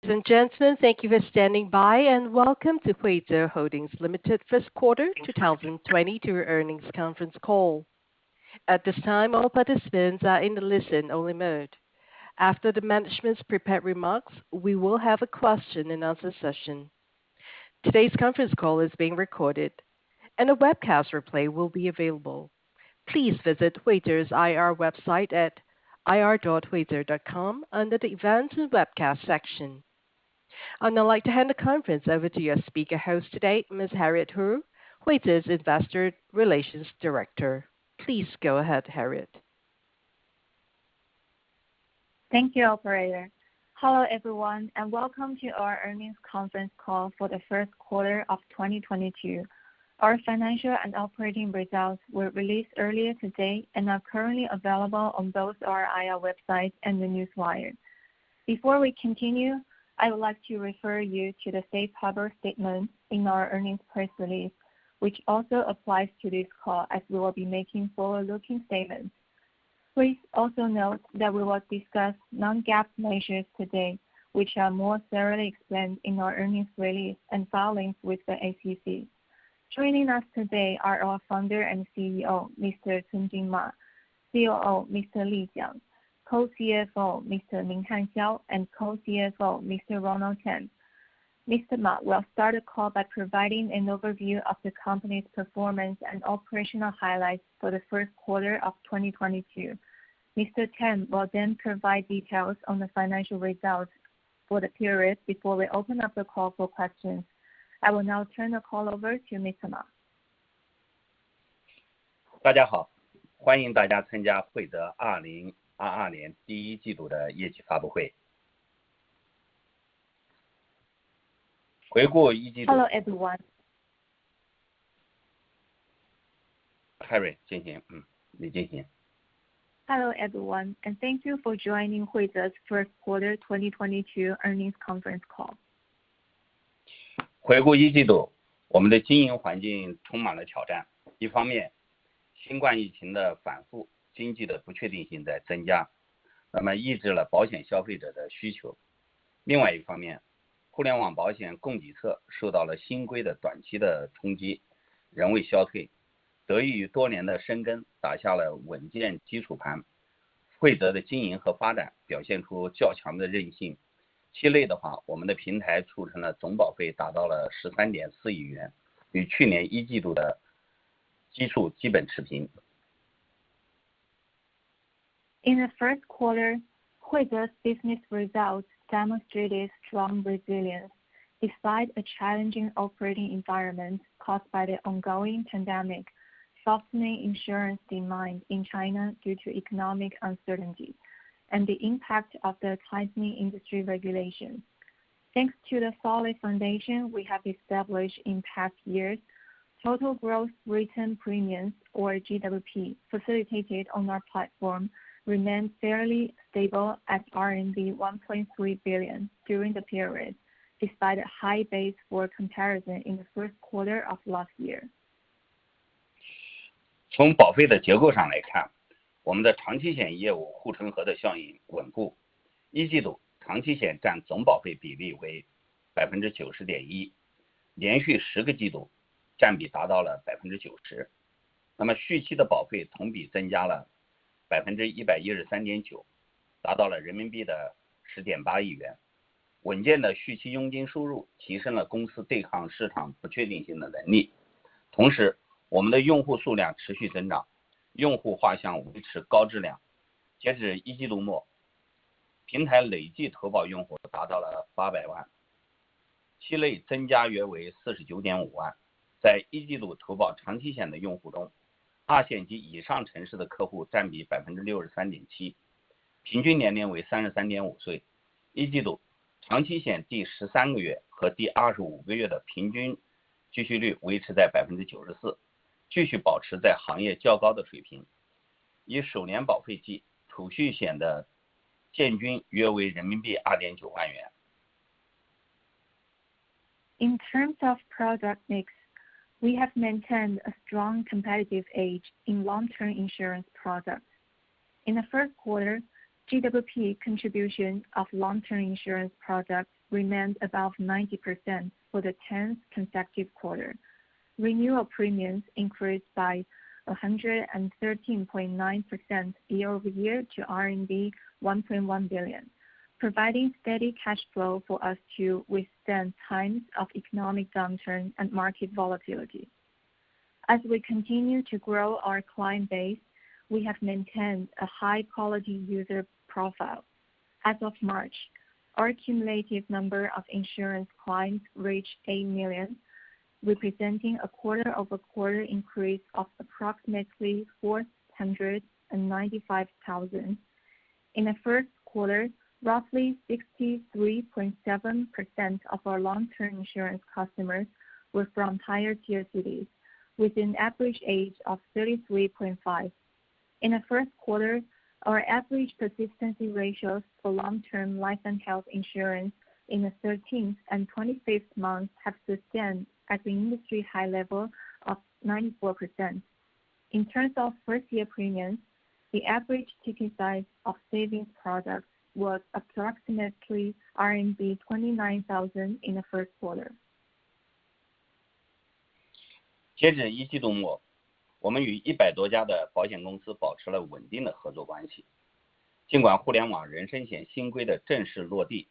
Ladies and gentlemen, thank you for standing by, and welcome to Huize Holdings Limited first quarter 2022 earnings conference call. At this time, all participants are in the listen-only mode. After the management's prepared remarks, we will have a question and answer session. Today's conference call is being recorded, and a webcast replay will be available. Please visit Huize's IR website at ir.huize.com under the Events and Webcast section. I'd now like to hand the conference over to your speaker host today, Ms. Harriet Hu, Huize's Investor Relations Director. Please go ahead, Harriet. Thank you, operator. Hello, everyone, and welcome to our earnings conference call for the first quarter of 2022. Our financial and operating results were released earlier today and are currently available on both our IR website and the Newswire. Before we continue, I would like to refer you to the safe harbor statement in our earnings press release, which also applies to this call as we will be making forward-looking statements. Please also note that we will discuss non-GAAP measures today, which are more thoroughly explained in our earnings release and filings with the SEC. Joining us today are our founder and CEO, Mr. Cunjun Ma, COO, Mr. Li Jiang, Co-CFO, Mr. Minghan Xiao, and Co-CFO, Mr. Ronald Chen. Mr. Ma will start the call by providing an overview of the company's performance and operational highlights for the first quarter of 2022. Mr. Chen will then provide details on the financial results for the period before we open up the call for questions. I will now turn the call over to Mr. Ma. 大家好，欢迎大家参加慧择2022年第一季度的业绩发布会。回顾一季度 Hello, everyone. Harry 进行，你进行。Hello, everyone, and thank you for joining Huize's first quarter 2022 earnings conference call. 回顾一季度，我们的经营环境充满了挑战。一方面，新冠疫情的反复，经济的不确定性在增加，那么抑制了保险消费者的需求。另外一方面，互联网保险供给侧受到了新规的短期的冲击，仍未消退。得益于多年的深耕，打下了稳健基础盘。慧择的经营和发展表现出较强的韧性。期内的话，我们的平台促成了总保费达到了13.4亿元，与去年一季度的基数基本持平。In the first quarter, Huize's business results demonstrated strong resilience despite a challenging operating environment caused by the ongoing pandemic, softening insurance demand in China due to economic uncertainty, and the impact of the tightening industry regulations. Thanks to the solid foundation we have established in past years, total gross written premiums, or GWP, facilitated on our platform remained fairly stable at RMB 1.3 billion during the period, despite a high base for comparison in the first quarter of last year. 从保费的结构上来看，我们的长期险业务护城河的效应稳固。一季度长期险占总保费比例为 90.1%， 连续10个季度占比达到了 90%。那么续期的保费同比增加了 113.9%， 达到了人民币的 10.8亿元。稳健的续期佣金收入提升了公司对抗市场不确定性的能力。同时，我们的用户数量持续增长，用户画像维持高质量。截止一季度末，平台累计投保用户达到了800万，期内增加约为 49.5 万。在一季度投保长期险的用户中，2线及以上城市的客户占比 63.7%， 平均年龄为 33.5 岁。一季度长期险第13个月和第25个月的平均继续率维持在 94%， 继续保持在行业较高的水平。以首年保费计，储蓄险的建均约为人民币 2.9 万元。In terms of product mix, we have maintained a strong competitive edge in long-term insurance products. In the first quarter, GWP contribution of long-term insurance products remained above 90% for the 10th consecutive quarter. Renewal premiums increased by 113.9% year-over-year to RMB 1.1 billion, providing steady cash flow for us to withstand times of economic downturn and market volatility. As we continue to grow our client base, we have maintained a high-quality user profile. As of March, our cumulative number of insurance clients reached 8 million, representing a quarter-over-quarter increase of approximately 495,000. In the first quarter, roughly 63.7% of our long-term insurance customers were from higher-tier cities, with an average age of 33.5. In the first quarter, our average persistency ratios for long-term life and health insurance in the 13th and 25th months have sustained at the industry high level of 94%. In terms of first-year premiums, the average ticket size of savings products was approximately RMB 29,000 in the first quarter. 截止一季度末，我们与100多家的保险公司保持了稳定的合作关系。尽管互联网人身险新规的正式落地，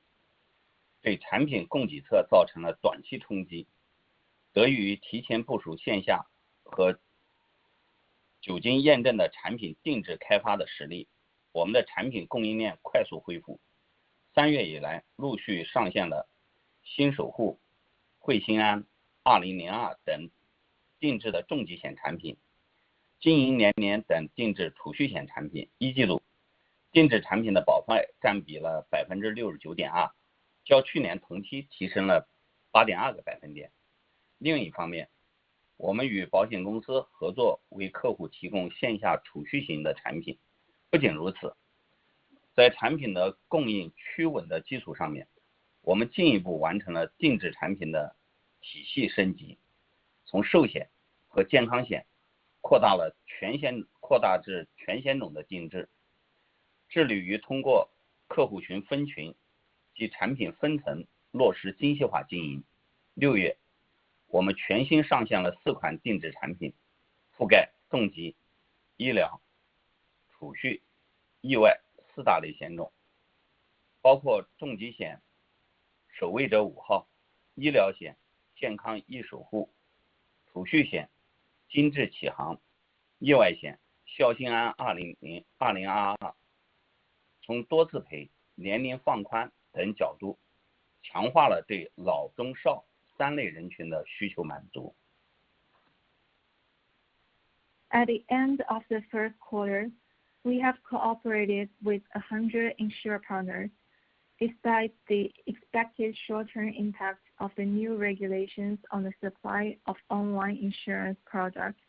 对产品供给侧造成了短期冲击，得益于提前部署线下和久经验证的产品定制开发的实力，我们的产品供应链快速恢复。3月以来，陆续上线了新守护、汇新安、2002等定制的重疾险产品，经营年年等定制储蓄险产品。一季度，定制产品的保费占比了 69.2%， 较去年同期提升了 8.2个百分点。另一方面，我们与保险公司合作，为客户提供线下储蓄型的产品。不仅如此，在产品的供应趋稳的基础上面，我们进一步完成了定制产品的体系升级，从寿险和健康险扩大至全险种的定制，致力于通过客户群分群及产品分层落实精细化经营。6月，我们全新上线了4款定制产品，覆盖重疾、医疗、储蓄、意外4大类险种，包括重疾险守卫者5号、医疗险健康易守护、储蓄险精致启航、意外险孝心安2022，从多次赔、年龄放宽等角度，强化了对老中少3类人群的需求满足。At the end of the first quarter, we have cooperated with 100 insurer partners. Despite the expected short-term impact of the new regulations on the supply of online insurance products,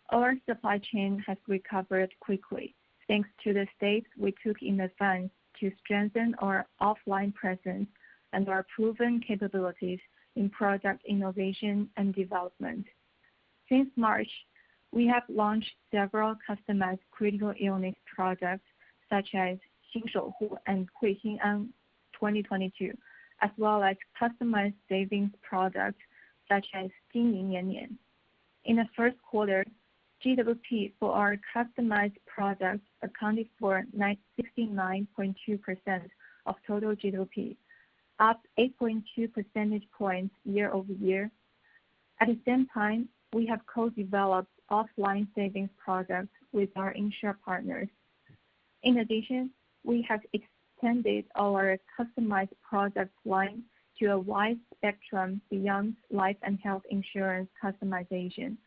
our supply chain has recovered quickly, thanks to the steps we took in advance to strengthen our offline presence and our proven capabilities in product innovation and development. Since March, we have launched several customized critical illness products such as 新守护 and 汇新安 2022, as well as customized savings products such as 经营年年. In the first quarter, GWP for our customized products accounted for 69.2% of total GWP, up 8.2 percentage points year-over-year. At the same time, we have co-developed offline savings products with our insurer partners. In addition, we have extended our customized product line to a wide spectrum beyond life and health insurance customization,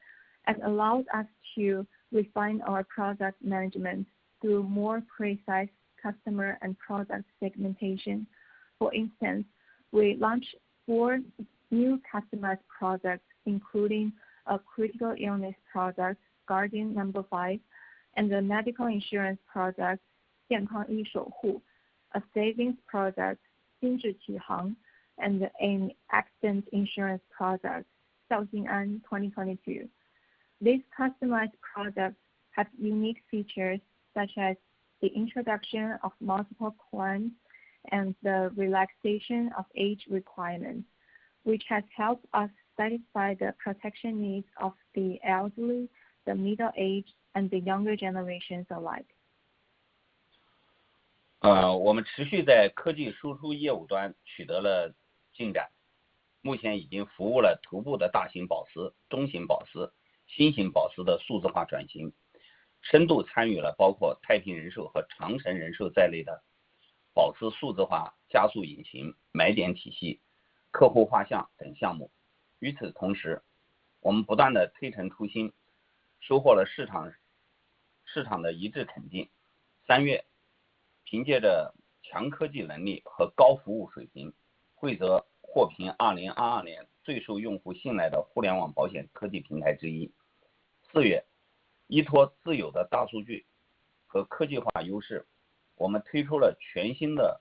and allows us to refine our product management through more precise customer and product segmentation. For instance, we launched 4 new customized products, including a critical illness product, Guardian Number 5, and a medical insurance product, 健康易守护, a savings product, 精致启航, and an accident insurance product, 孝心安 2022. These customized products have unique features such as the introduction of multiple plans and the relaxation of age requirements, which has helped us satisfy the protection needs of the elderly, the middle-aged, and the younger generations alike. 我们持续在科技输出业务端取得了进展，目前已经服务了头部的大型保司、中型保司、新型保司的数字化转型，深度参与了包括太平人寿和长城人寿在内的保司数字化加速引擎、买点体系、客户画像等项目。与此同时，我们不断的推陈出新，收获了市场的一致肯定。3月，凭借着强科技能力和高服务水平，惠泽获评2022年最受用户信赖的互联网保险科技平台之一。4月，依托自有的大数据和科技化优势，我们推出了全新的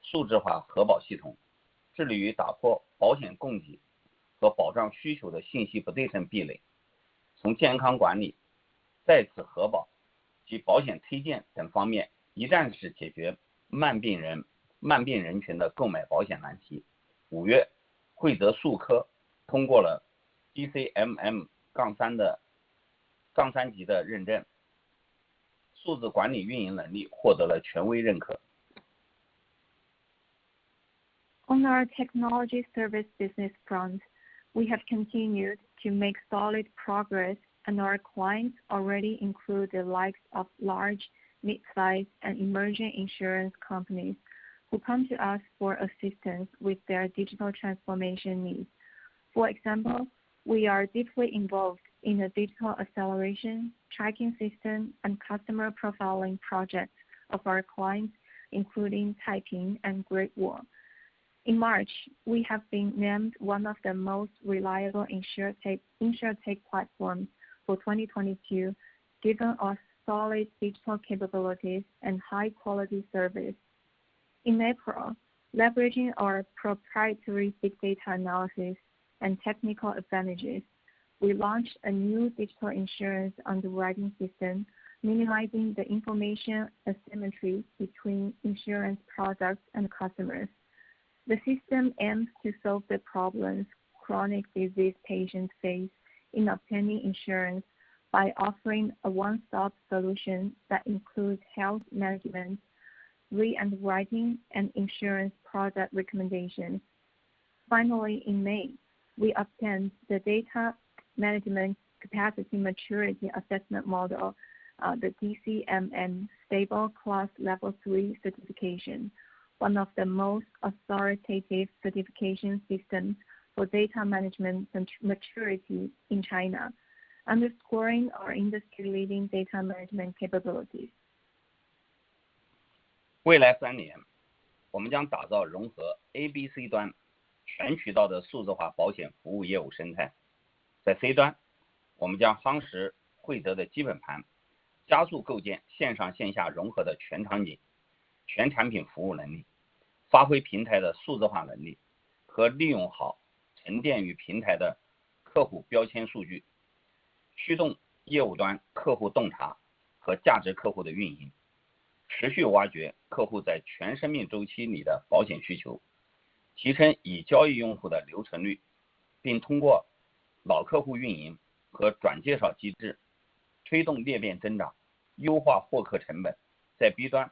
数字化核保系统，致力于打破保险供给和保障需求的信息不对称壁垒，从健康管理、再次核保及保险推荐等方面一站式解决慢病人群的购买保险难题。5月，惠泽数科通过了 BCMM-3 的3级的认证，数字管理运营能力获得了权威认可。On our technology service business front, we have continued to make solid progress, and our clients already include the likes of large, mid-sized, and emerging insurance companies who come to us for assistance with their digital transformation needs. For example, we are deeply involved in the digital acceleration, tracking system, and customer profiling projects of our clients, including Taiping and Great Wall. In March, we have been named one of the most reliable insurtech platforms for 2022, given us solid digital capabilities and high-quality service. In April, leveraging our proprietary big data analysis and technical advantages, we launched a new digital insurance underwriting system, minimizing the information asymmetry between insurance products and customers. The system aims to solve the problems chronic disease patients face in obtaining insurance by offering a one-stop solution that includes health management, re-underwriting, and insurance product recommendations. Finally, in May, we obtained the Data Management Capacity Maturity Assessment Model, the DCMM Stable Class Level 3 certification, one of the most authoritative certification systems for data management and maturity in China, underscoring our industry-leading data management capabilities. 未来3年，我们将打造融合 A、B、C 端全渠道的数字化保险服务业务生态。在 C 端，我们将夯实惠泽的基本盘，加速构建线上线下融合的全场景、全产品服务能力，发挥平台的数字化能力和利用好沉淀于平台的客户标签数据，驱动业务端客户洞察和价值客户的运营，持续挖掘客户在全生命周期里的保险需求，提升已交易用户的留存率，并通过老客户运营和转介绍机制推动裂变增长，优化获客成本。在 B 端，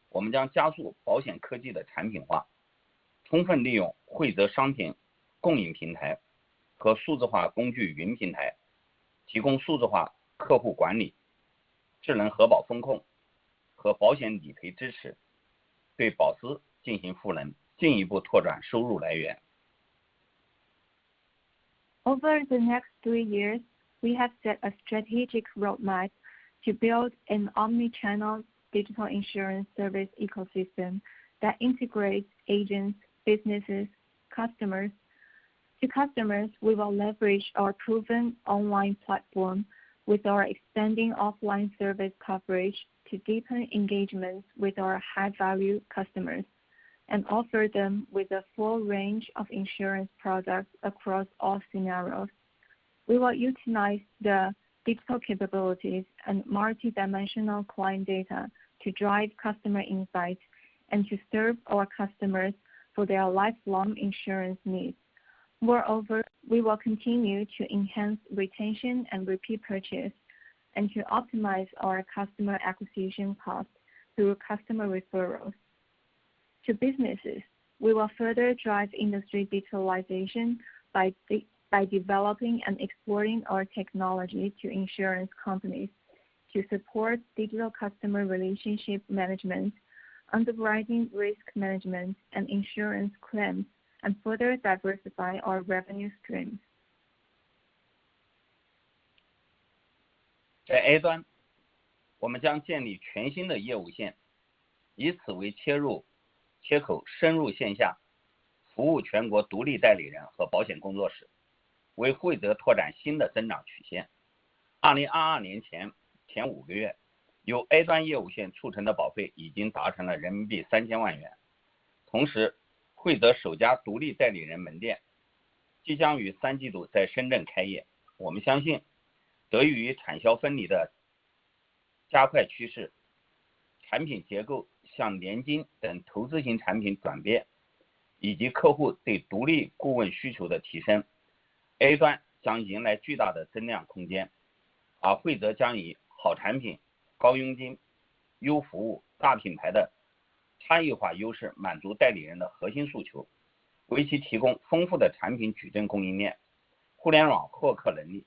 我们将加速保险科技的产品化，充分利用惠泽商品供应平台和数字化工具云平台，提供数字化客户管理、智能核保风控和保险理赔支持，对保司进行赋能，进一步拓展收入来源。Over the next 3 years, we have set a strategic roadmap to build an omni-channel digital insurance service ecosystem that integrates agents, businesses, customers. To customers, we will leverage our proven online platform with our expanding offline service coverage to deepen engagements with our high-value customers and offer them with a full range of insurance products across all scenarios. We will utilize the digital capabilities and multi-dimensional client data to drive customer insights and to serve our customers for their lifelong insurance needs. Moreover, we will continue to enhance retention and repeat purchase and to optimize our customer acquisition costs through customer referrals. To businesses, we will further drive industry digitalization by developing and exploring our technology to insurance companies to support digital customer relationship management, underwriting risk management, and insurance claims, and further diversify our revenue streams. 在 A 端，我们将建立全新的业务线，以此为切口，深入线下，服务全国独立代理人和保险工作室，为惠泽拓展新的增长曲线。2022年前5个月，由 A 端业务线促成的保费已经达成了人民币3000万元。同时，惠泽首家独立代理人门店即将于3季度在深圳开业。我们相信，得益于产销分离的加快趋势，产品结构向年金等投资型产品转变，以及客户对独立顾问需求的提升， A 端将迎来巨大的增量空间，而惠泽将以好产品、高佣金、优服务、大品牌的差异化优势满足代理人的核心诉求，为其提供丰富的产品矩阵供应链、互联网获客能力、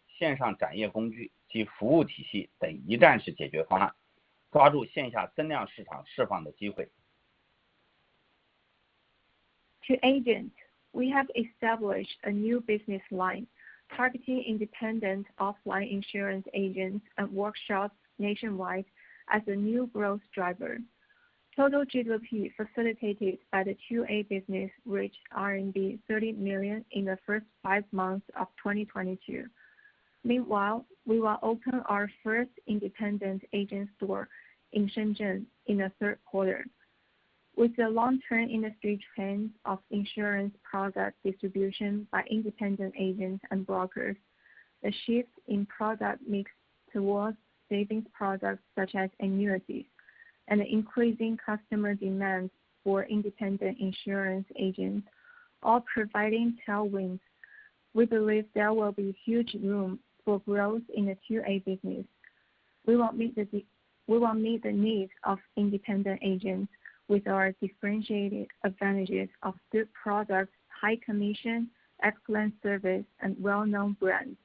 线上展业工具及服务体系等一站式解决方案，抓住线下增量市场释放的机会。To agents, we have established a new business line targeting independent offline insurance agents and workshops nationwide as a new growth driver. Total GWP facilitated by the 2A business reached RMB 30 million in the first 5 months of 2022. Meanwhile, we will open our first independent agent store in Shenzhen in the third quarter. With the long-term industry trend of insurance product distribution by independent agents and brokers, the shift in product mix towards savings products such as annuities, and the increasing customer demand for independent insurance agents, all providing tailwinds, we believe there will be huge room for growth in the 2A business. We will meet the needs of independent agents with our differentiated advantages of good products, high commission, excellent service, and well-known brands.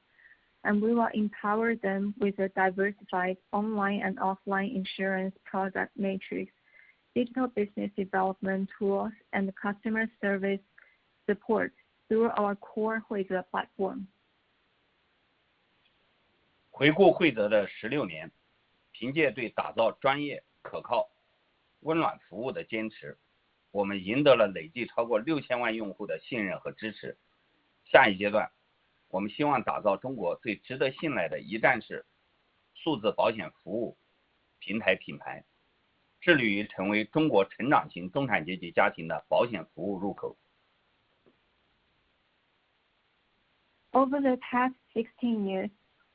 And we will empower them with a diversified online and offline insurance product matrix, digital business development tools, and customer service support through our core Huize platform. 回顾惠泽的16年，凭借对打造专业、可靠、温暖服务的坚持，我们赢得了累计超过6000万用户的信任和支持。下一阶段，我们希望打造中国最值得信赖的一站式数字保险服务平台品牌，致力于成为中国成长型中产阶级家庭的保险服务入口。Over the past 16 years,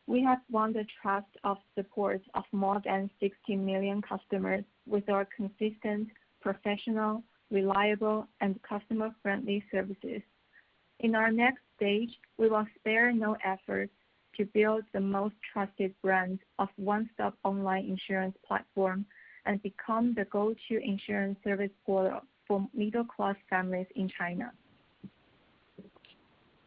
we have won the trust of support of more than 60 million customers with our consistent, professional, reliable, and customer-friendly services. In our next stage, we will spare no effort to build the most trusted brand of one-stop online insurance platform and become the go-to insurance service portal for middle-class families in China.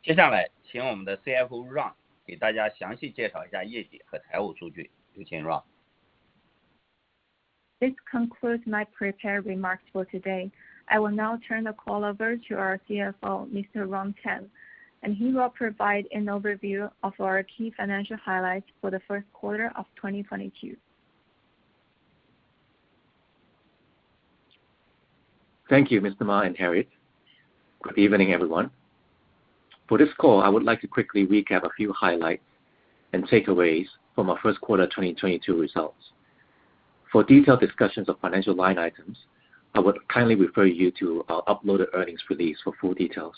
接下来，请我们的 CFO Ron 给大家详细介绍一下业绩和财务数据。有请 Ron。This concludes my prepared remarks for today. I will now turn the call over to our CFO, Mr. Ron Tan, and he will provide an overview of our key financial highlights for the first quarter of 2022. Thank you, Mr. Ma and Harriet. Good evening, everyone. For this call, I would like to quickly recap a few highlights and takeaways from our first quarter 2022 results. For detailed discussions of financial line items, I would kindly refer you to our uploaded earnings release for full details.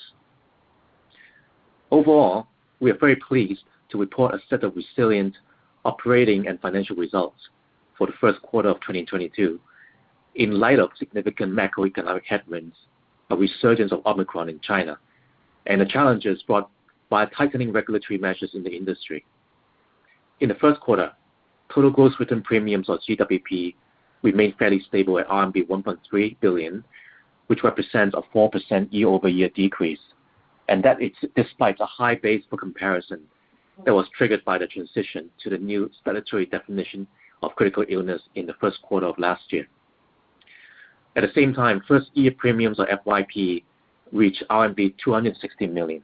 Overall, we are very pleased to report a set of resilient operating and financial results for the first quarter of 2022 in light of significant macroeconomic headwinds, a resurgence of Omicron in China, and the challenges brought by tightening regulatory measures in the industry. In the first quarter, total gross written premiums, or GWP, remained fairly stable at RMB 1.3 billion, which represents a 4% year-over-year decrease, and that is despite a high base for comparison that was triggered by the transition to the new statutory definition of critical illness in the first quarter of last year. At the same time, first year premiums, or FYP, reached RMB 260 million.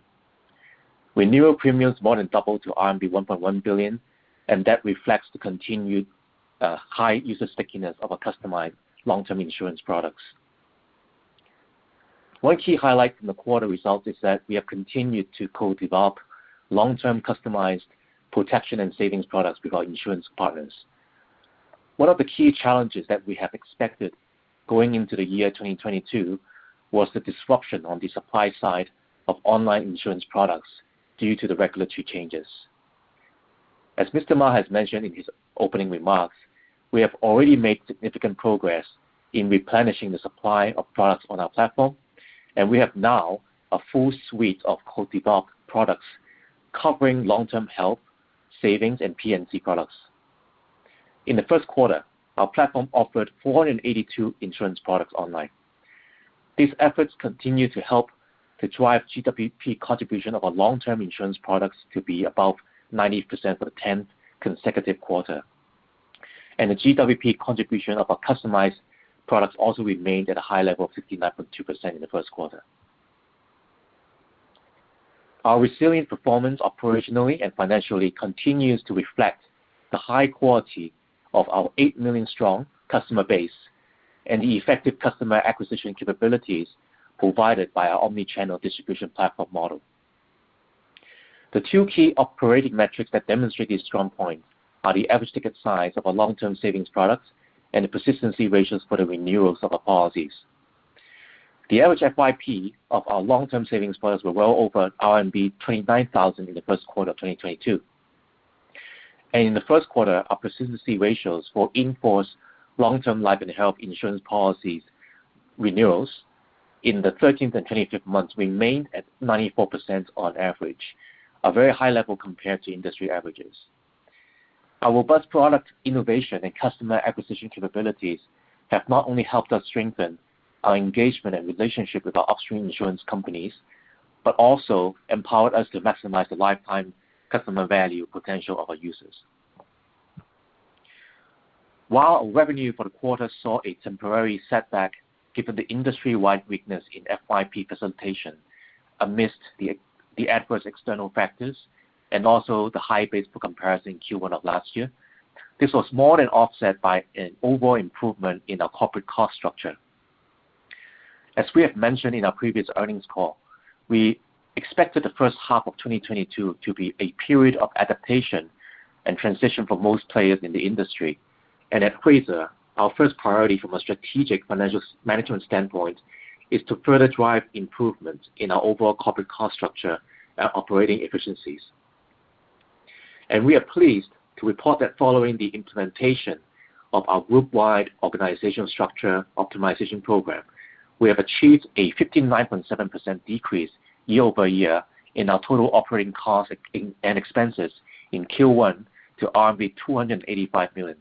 Renewal premiums more than doubled to RMB 1.1 billion, and that reflects the continued high user stickiness of our customized long-term insurance products. One key highlight from the quarter results is that we have continued to co-develop long-term customized protection and savings products with our insurance partners. One of the key challenges that we have expected going into the year 2022 was the disruption on the supply side of online insurance products due to the regulatory changes. As Mr. Ma has mentioned in his opening remarks, we have already made significant progress in replenishing the supply of products on our platform, and we have now a full suite of co-developed products covering long-term health, savings, and P&C products. In the first quarter, our platform offered 482 insurance products online. These efforts continue to help to drive GWP contribution of our long-term insurance products to be above 90% for the 10th consecutive quarter. And the GWP contribution of our customized products also remained at a high level of 69.2% in the first quarter. Our resilient performance operationally and financially continues to reflect the high quality of our 8 million strong customer base and the effective customer acquisition capabilities provided by our omni-channel distribution platform model. The two key operating metrics that demonstrate these strong points are the average ticket size of our long-term savings products and the persistency ratios for the renewals of our policies. The average FYP of our long-term savings products were well over RMB 29,000 in the first quarter of 2022. And in the first quarter, our persistency ratios for in-force long-term life and health insurance policies renewals in the 13th and 25th months remained at 94% on average, a very high level compared to industry averages. Our robust product innovation and customer acquisition capabilities have not only helped us strengthen our engagement and relationship with our upstream insurance companies, but also empowered us to maximize the lifetime customer value potential of our users. While our revenue for the quarter saw a temporary setback given the industry-wide weakness in FYP facilitation amidst the adverse external factors and also the high base for comparison in Q1 of last year, this was more than offset by an overall improvement in our corporate cost structure. As we have mentioned in our previous earnings call, we expected the first half of 2022 to be a period of adaptation and transition for most players in the industry. And at Huize, our first priority from a strategic financial management standpoint is to further drive improvements in our overall corporate cost structure and operating efficiencies. And we are pleased to report that following the implementation of our group-wide organizational structure optimization program, we have achieved a 59.7% decrease year-over-year in our total operating costs and expenses in Q1 to RMB 285 million.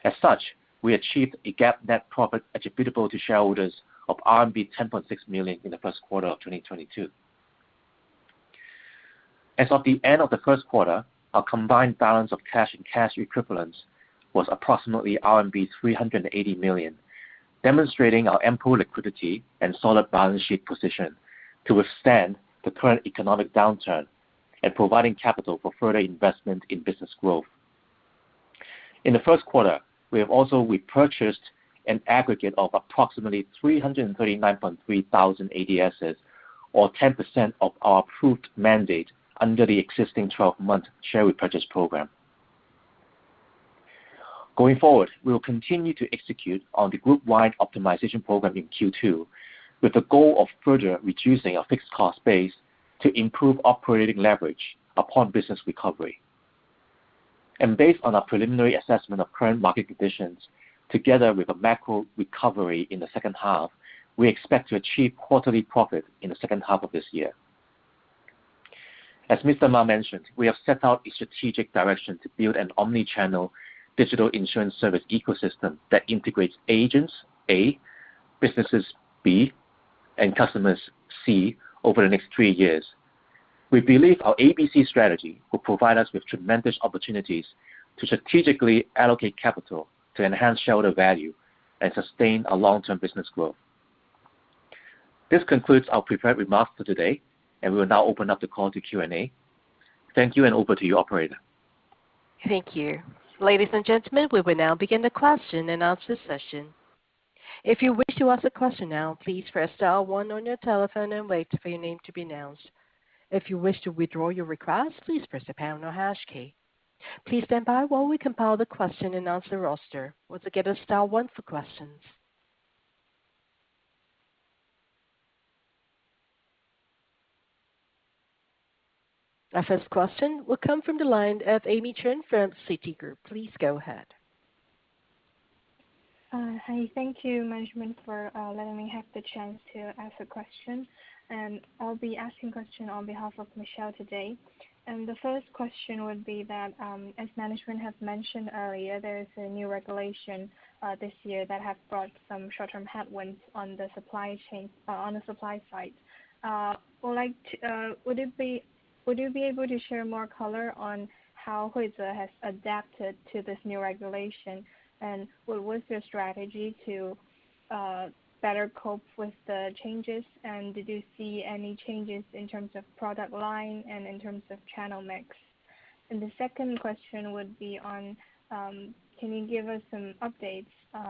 As such, we achieved a GAAP net profit attributable to shareholders of RMB 10.6 million in the first quarter of 2022. As of the end of the first quarter, our combined balance of cash and cash equivalents was approximately RMB 380 million, demonstrating our ample liquidity and solid balance sheet position to withstand the current economic downturn and providing capital for further investment in business growth. In the first quarter, we have also repurchased an aggregate of approximately 339.3 thousand ADSs, or 10% of our approved mandate under the existing 12-month share repurchase program. Going forward, we will continue to execute on the group-wide optimization program in Q2 with the goal of further reducing our fixed cost base to improve operating leverage upon business recovery. And based on our preliminary assessment of current market conditions, together with a macro recovery in the second half, we expect to achieve quarterly profit in the second half of this year. As Mr. Ma mentioned, we have set out a strategic direction to build an omni-channel digital insurance service ecosystem that integrates agents, A, businesses, B, and customers, C, over the next 3 years. We believe our ABC strategy will provide us with tremendous opportunities to strategically allocate capital to enhance shareholder value and sustain our long-term business growth. This concludes our prepared remarks for today, and we will now open up the call to Q&A. Thank you, and over to you, operator. Thank you. Ladies and gentlemen, we will now begin the question and answer session. If you wish to ask a question now, please press star one on your telephone and wait for your name to be announced. If you wish to withdraw your request, please press the pound or hash key. Please stand by while we compile the question and answer roster. Once again, it's star one for questions. Our first question will come from the line of Amy Chen from Citigroup. Please go ahead. Hi, thank you, management, for letting me have the chance to ask a question. And I'll be asking question on behalf of Michelle today. And the first question would be that, as management has mentioned earlier, there is a new regulation this year that have brought some short-term headwinds on the supply chain, on the supply side. Would you be able to share more color on how Huize has adapted to this new regulation, and what was your strategy to better cope with the changes? And did you see any changes in terms of product line and in terms of channel mix? And the second question would be on, can you give us some updates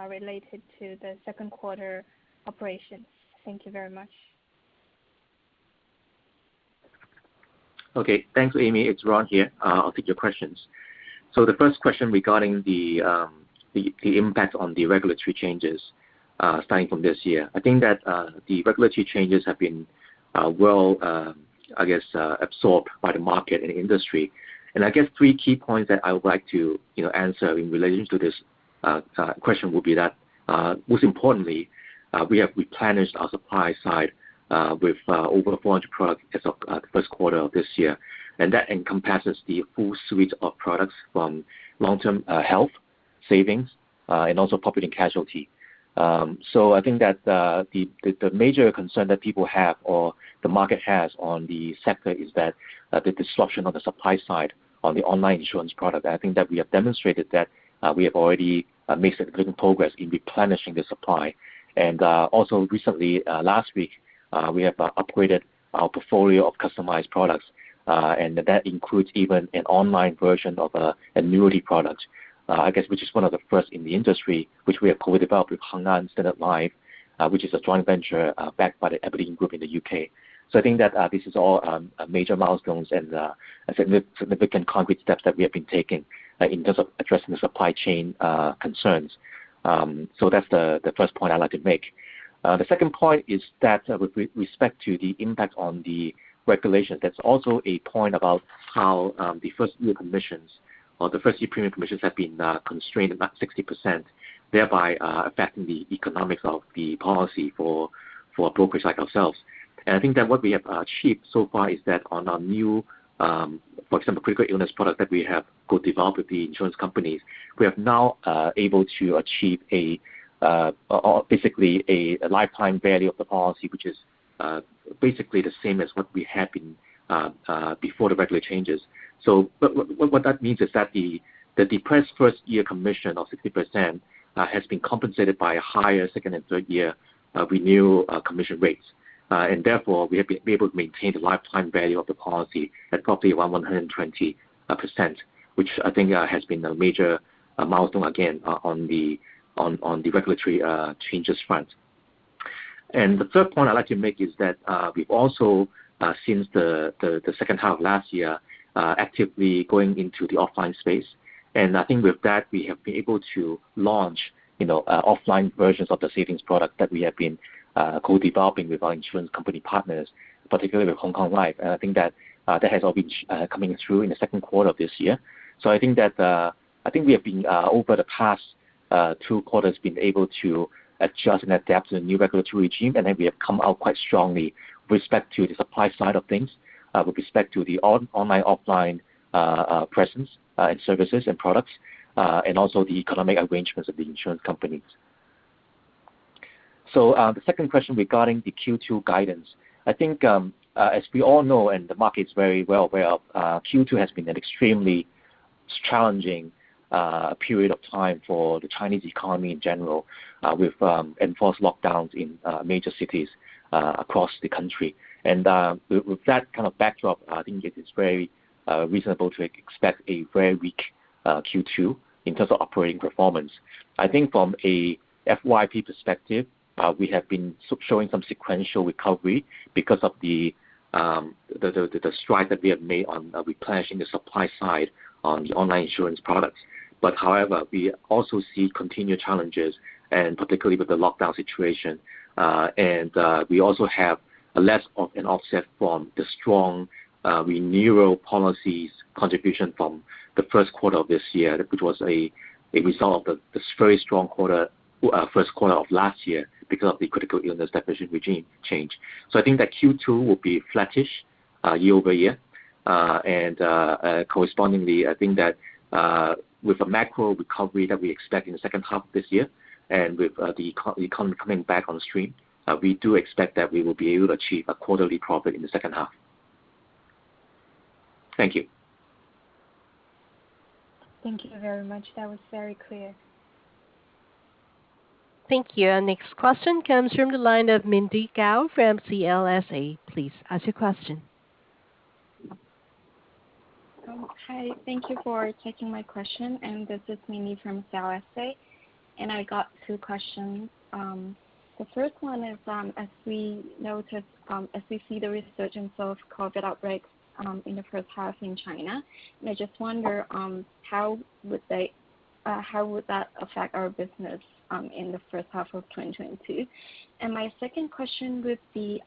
related to the second quarter operations? Thank you very much. Okay, thanks, Amy. It's Ron here. I'll take your questions. So the first question regarding the impact on the regulatory changes starting from this year. I think that the regulatory changes have been absorbed by the market and the industry. And I guess 3 key points that I would like to answer in relation to this question would be that most importantly, we have replenished our supply side with over 400 products as of the first quarter of this year. And that encompasses the full suite of products from long-term health, savings, and also property and casualty. So I think that the major concern that people have or the market has on the sector is that the disruption on the supply side on the online insurance product. I think that we have demonstrated that we have already made significant progress in replenishing the supply. And also recently, last week, we have upgraded our portfolio of customized products, and that includes even an online version of an annuity product, I guess, which is one of the first in the industry, which we have co-developed with Hang An Standard Life, which is a joint venture backed by the Aberdeen Group in the UK. So I think that this is all major milestones and significant concrete steps that we have been taking in terms of addressing the supply chain concerns. So that's the first point I'd like to make. The second point is that with respect to the impact on the regulations, that's also a point about how the first year commissions or the first year premium commissions have been constrained at about 60%, thereby affecting the economics of the policy for a brokerage like ourselves. And I think that what we have achieved so far is that on our new, for example, critical illness product that we have co-developed with the insurance companies, we have now able to achieve basically a lifetime value of the policy, which is basically the same as what we had been before the regular changes. So what that means is that the depressed first year commission of 60% has been compensated by a higher second and third year renewal commission rates. And therefore, we have been able to maintain the lifetime value of the policy at probably around 120%, which I think has been a major milestone again on the regulatory changes front. And the third point I'd like to make is that we've also, since the second half of last year, actively going into the offline space. And I think with that, we have been able to launch, offline versions of the savings product that we have been co-developing with our insurance company partners, particularly with Hong Kong Life. And I think that that has all been coming through in the second quarter of this year. So I think that we have been over the past 2 quarters been able to adjust and adapt to the new regulatory regime, and then we have come out quite strongly with respect to the supply side of things, with respect to the online offline presence and services and products, and also the economic arrangements of the insurance companies. So the second question regarding the Q2 guidance, I think as we all know, and the market is very well aware of, Q2 has been an extremely challenging period of time for the Chinese economy in general, with enforced lockdowns in major cities across the country. And with that kind of backdrop, I think it is very reasonable to expect a very weak Q2 in terms of operating performance. I think from a FYP perspective, we have been showing some sequential recovery because of the stride that we have made on replenishing the supply side on the online insurance products. But however, we also see continued challenges, and particularly with the lockdown situation, and we also have a less of an offset from the strong renewal policies contribution from the first quarter of this year, which was a result of the very strong first quarter of last year because of the critical illness definition regime change. So I think that Q2 will be flattish year-over-year, and correspondingly, I think that with a macro recovery that we expect in the second half of this year, and with the economy coming back on stream, we do expect that we will be able to achieve a quarterly profit in the second half. Thank you. Thank you very much. That was very clear. Thank you. Our next question comes from the line of Mindy Gao from CLSA. Please ask your question. Hi, thank you for taking my question, and this is Mindy from CLSA, and I got 2 questions. The first one is, as we noticed, as we see the resurgence of COVID outbreaks in the first half in China, and I just wonder how would that affect our business in the first half of 2022? And my second question would be,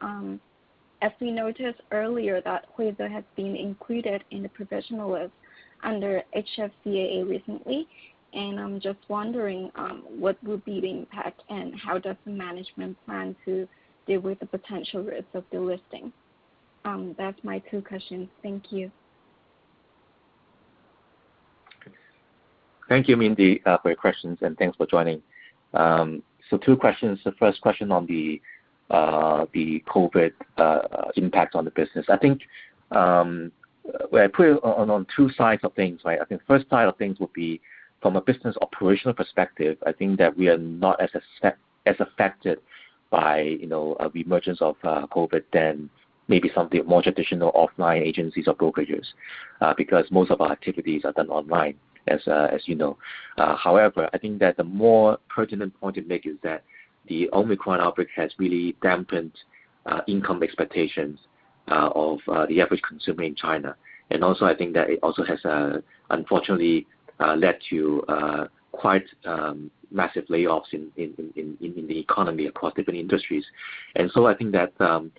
as we noticed earlier that Huize has been included in the provisional list under HFCAA recently, and I'm just wondering what would be the impact and how does the management plan to deal with the potential risk of delisting? That's my 2 questions. Thank you. Thank you, Mindy, for your questions, and thanks for joining. So 2 questions. The first question on the COVID impact on the business. I think I put it on 2 sides of things, right? I think the first side of things would be from a business operational perspective. I think that we are not as affected by the emergence of COVID than maybe some of the more traditional offline agencies or brokerages, because most of our activities are done online, as you know. However, I think that the more pertinent point to make is that the Omicron outbreak has really dampened income expectations of the average consumer in China, and also I think that it also has unfortunately led to quite massive layoffs in the economy across different industries. And so I think that the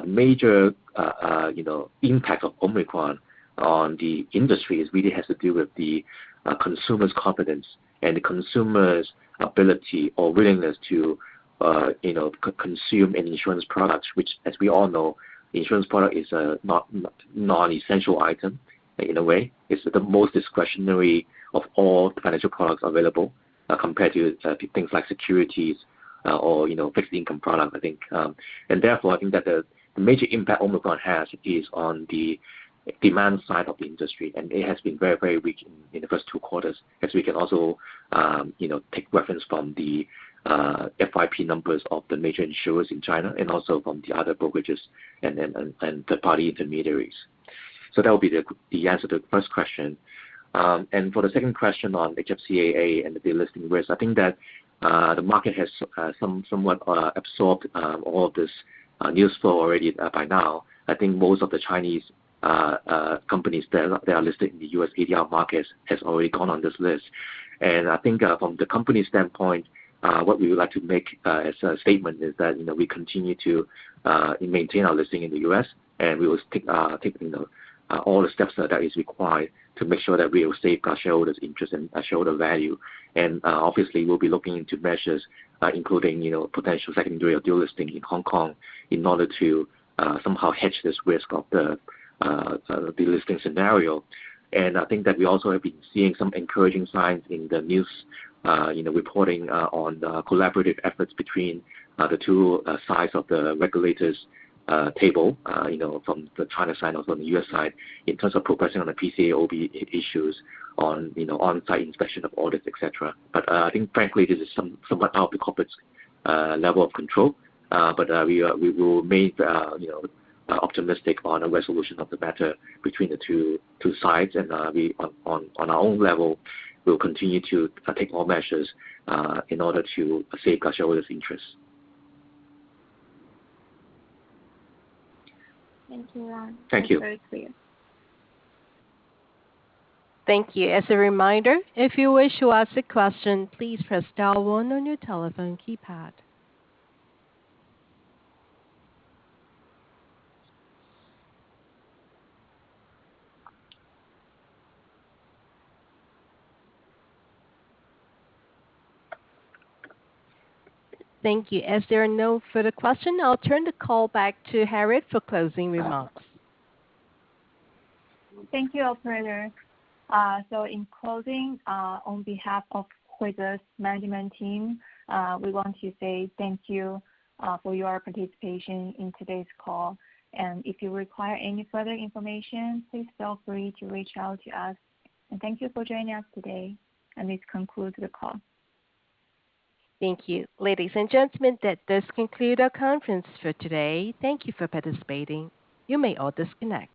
major impact of Omicron on the industry really has to do with the consumers' confidence and the consumers' ability or willingness to consume an insurance product, which, as we all know, insurance product is a non-essential item in a way. It's the most discretionary of all financial products available compared to things like securities or fixed income products, I think. And therefore, I think that the major impact Omicron has is on the demand side of the industry, and it has been very, very weak in the first 2 quarters, as we can also take reference from the FYP numbers of the major insurers in China, and also from the other brokerages and third-party intermediaries. So that will be the answer to the first question. And for the second question on HFCAA and the delisting risk, I think that the market has somewhat absorbed all of this news flow already by now. I think most of the Chinese companies that are listed in the US ADR markets has already gone on this list. And I think from the company standpoint, what we would like to make as a statement is that we continue to maintain our listing in the US, and we will take all the steps that is required to make sure that we will safeguard shareholders' interest and shareholder value. And obviously, we'll be looking into measures, including potential secondary or dual listing in Hong Kong, in order to somehow hedge this risk of the delisting scenario. And I think that we also have been seeing some encouraging signs in the news, reporting on collaborative efforts between the two sides of the regulators table, from the China side and also on the US side, in terms of progressing on the PCAOB issues, on on-site inspection of audits, etc. But I think frankly this is somewhat out of the corporate's level of control. But we will remain optimistic on a resolution of the matter between the two sides, and we on our own level will continue to take all measures in order to safeguard shareholders' interests. Thank you, Ron. Thank you. Very clear. Thank you. As a reminder, if you wish to ask a question, please press star 1 on your telephone keypad. Thank you. As there are no further questions, I'll turn the call back to Harriet for closing remarks. Thank you, operator. So in closing, on behalf of Huize's management team, we want to say thank you for your participation in today's call. And if you require any further information, please feel free to reach out to us. And thank you for joining us today. And this concludes the call. Thank you. Ladies and gentlemen, that does conclude our conference for today. Thank you for participating. You may all disconnect.